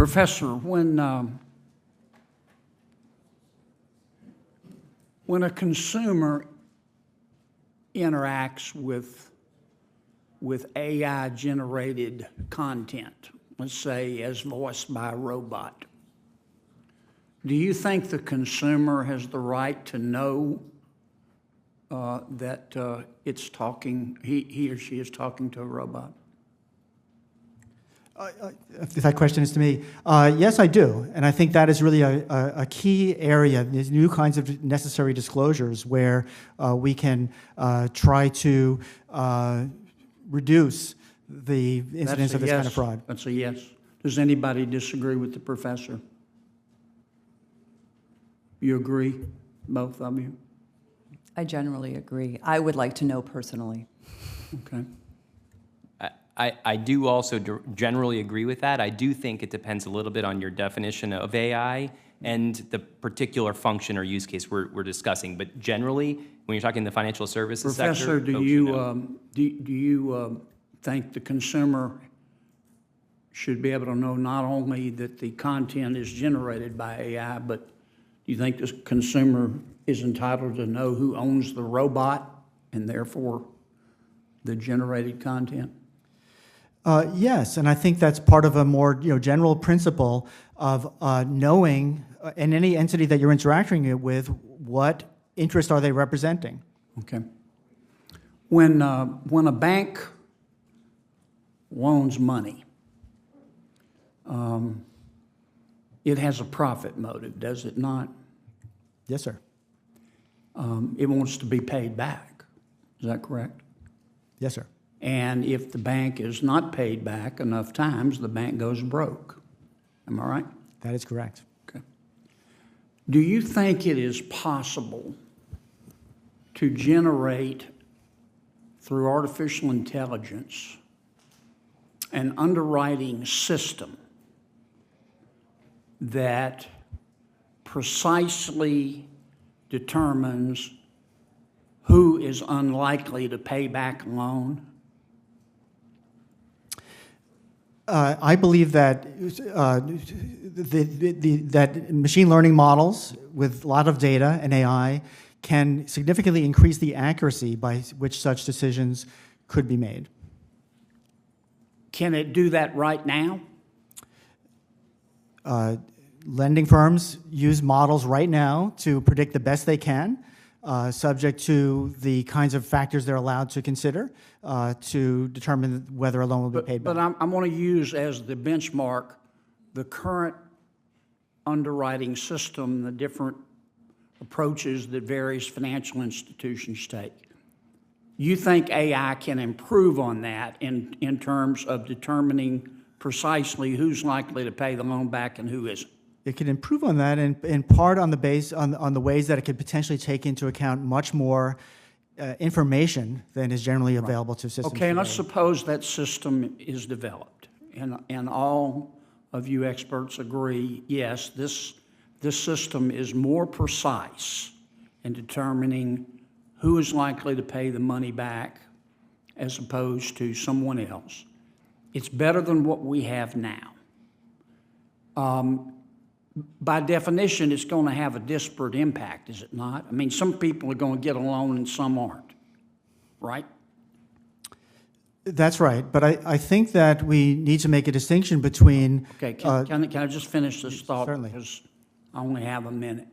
Professor, when a consumer interacts with AI-generated content, let's say as voiced by a robot, do you think the consumer has the right to know that it's talking, he or she is talking to a robot? If that question is to me, yes, I do. And I think that is really a key area, these new kinds of necessary disclosures where we can try to reduce the incidence of this kind of fraud. That's a yes. Does anybody disagree with the professor? You agree, both of you? I generally agree. I would like to know personally. Okay. I do also generally agree with that. I do think it depends a little bit on your definition of AI and the particular function or use case we're discussing. But generally, when you're talking the financial services sector, Professor, do you think the consumer should be able to know not only that the content is generated by AI, but do you think the consumer is entitled to know who owns the robot and therefore the generated content? Yes, and I think that's part of a more general principle of knowing in any entity that you're interacting with what interest are they representing. Okay. When a bank loans money, it has a profit motive, does it not? Yes, sir. It wants to be paid back. Is that correct? Yes, sir. And if the bank is not paid back enough times, the bank goes broke. Am I right? That is correct. Okay. Do you think it is possible to generate, through artificial intelligence, an underwriting system that precisely determines who is unlikely to pay back a loan? I believe that that machine learning models with a lot of data and AI can significantly increase the accuracy by which such decisions could be made. Can it do that right now? Lending firms use models right now to predict the best they can, subject to the kinds of factors they're allowed to consider to determine whether a loan will be paid back. But I'm going to use as the benchmark the current underwriting system, the different approaches that various financial institutions take. You think AI can improve on that in terms of determining precisely who's likely to pay the loan back and who isn't? It can improve on that, in part on the ways that it could potentially take into account much more information than is generally available to systems. Okay, and let's suppose that system is developed, and all of you experts agree, yes, this system is more precise in determining who is likely to pay the money back as opposed to someone else. It's better than what we have now. By definition, it's going to have a disparate impact, is it not? I mean, some people are going to get a loan and some aren't, right? That's right, but I think that we need to make a distinction between... Okay, can I just finish this thought? Certainly. Because I only have a minute.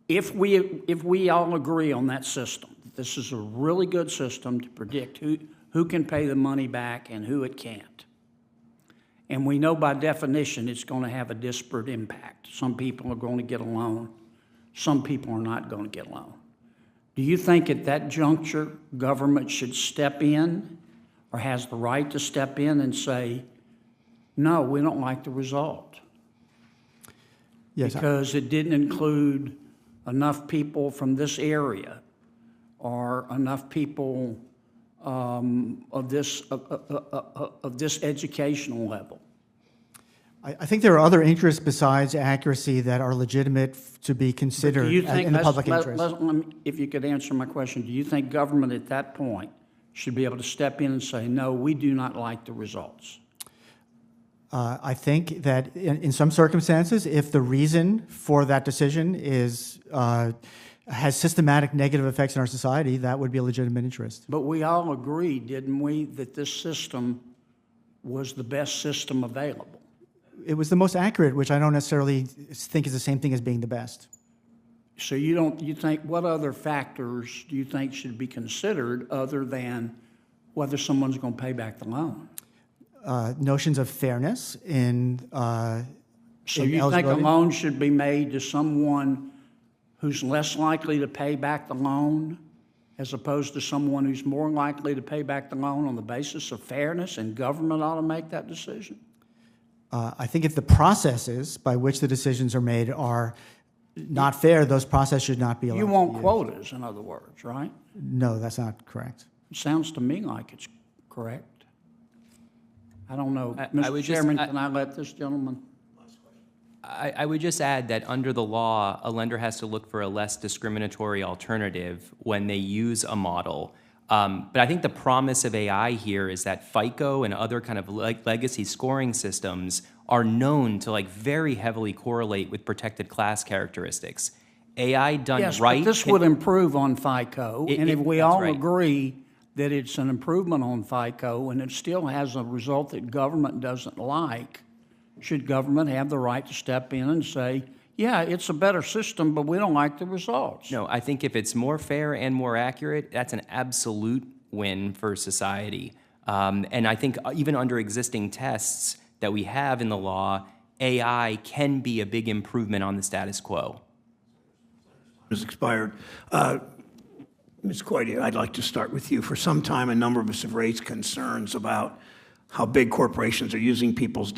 If we all agree on that system, this is a really good system to predict who can pay the money back and who it can't. And we know by definition it's going to have a disparate impact. Some people are going to get a loan. Some people are not going to get a loan. Do you think at that juncture government should step in or has the right to step in and say, no, we don't like the result? Yes, because it didn't include enough people from this area or enough people of this educational level. I think there are other interests besides accuracy that are legitimate to be considered in the public interest. If you could answer my question, do you think government at that point should be able to step in and say, no, we do not like the results? I think that in some circumstances, if the reason for that decision is has systematic negative effects in our society, that would be a legitimate interest. But we all agreed, didn't we, that this system was the best system available? It was the most accurate, which I don't necessarily think is the same thing as being the best. So you think, what other factors do you think should be considered other than whether someone's going to pay back the loan? Notions of fairness in So in you think a eligibility. loan should be made to someone who's less likely to pay back the loan as opposed to someone who's more likely to pay back the loan on the basis of fairness, and government ought to make that decision? I think if the processes by which the decisions are made are not fair, those processes should not be allowed. You to want be used. quotas, in other words, right? No, that's not correct. It sounds to me like it's correct. I don't know. I Mr. would Chairman, just- can I let this gentleman? I would just add that under the law, a lender has to look for a less discriminatory alternative when they use a model. But I think the promise of AI here is that FICO and other kind of legacy scoring systems are known to very heavily correlate with protected class characteristics. AI done Yes, right. but this would improve on FICO, and if we that's all right. agree that it's an improvement on FICO and it still has a result that government doesn't like, should government have the right to step in and say, yeah, it's a better system, but we don't like the results? No, I think if it's more fair and more accurate, that's an absolute win for society. And I think even under existing tests that we have in the law, AI can be a big improvement on the status quo. Has expired. Ms. Coitia, I'd like to start with you. For some time, a number of us have raised concerns about how big corporations are using people's